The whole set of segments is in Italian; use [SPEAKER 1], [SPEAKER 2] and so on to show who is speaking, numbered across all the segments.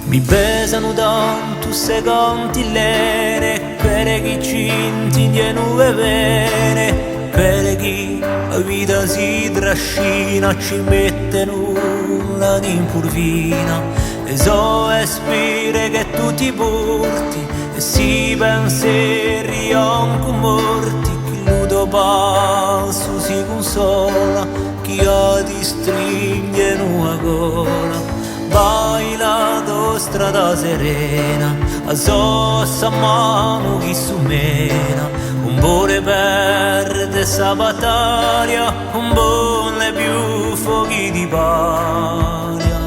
[SPEAKER 1] Mi pesano tanto se cantilene, per chi cinti di nuove vene, per chi la vita si trascina, ci mette nulla di impurvina. E so espire che tu ti porti, e si pensieri anche morti, chi ludo passo si consola, chi ha ti stringe una gola. Vai la tua strada serena, a sossa mano chi sumena, un buone perde sta battaglia, un buone più fuochi di paglia.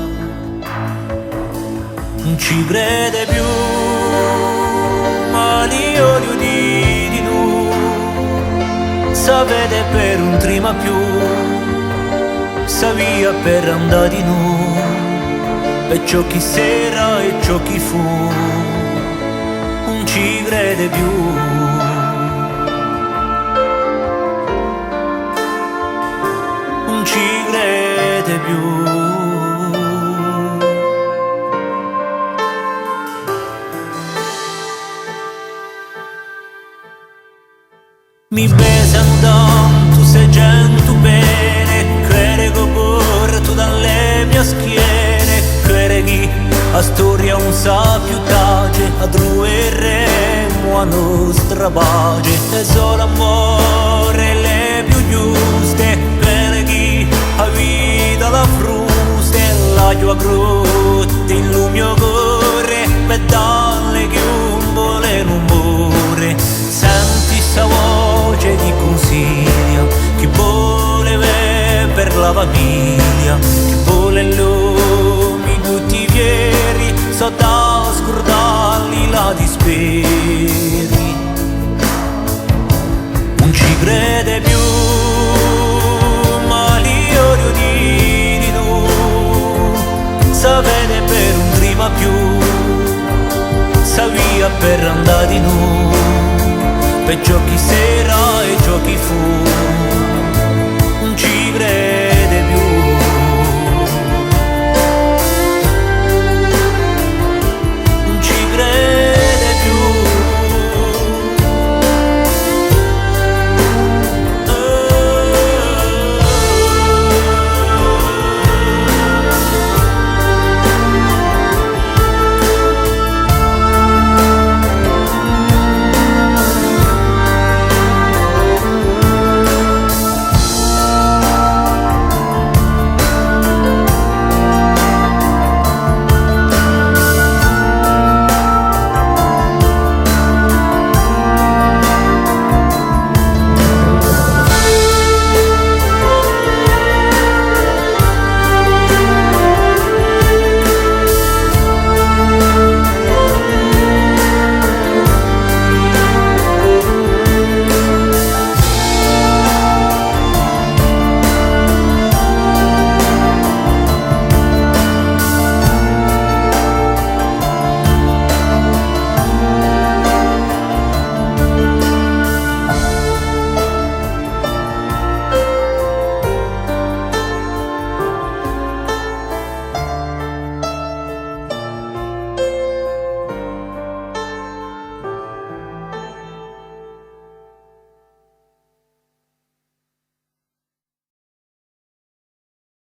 [SPEAKER 1] Non ci crede più, ma l'iodio di noi, sapete per un trima più, sa via per andare di noi. E ciò chi sera e ciò chi fu, non ci crede più. Non ci crede più. Mi pesano tanto se gente bene, crede che porto dalle mie schiene, chi a storia non sa più tace, a trueremo a nostra pace, e solo amore le più giuste, per chi a vita la fruste, la tua crotte in lumio corre, per darle che un vuole non muore. Senti sta voce di consiglio, chi vuole per la famiglia, chi vuole l'uomo tutti vieri, so da scordarli la disperi. Non ci crede più, ma l'iodio di noi, sapete per un prima più, sa via per andare di noi, per ciò chi sera e ciò chi fu.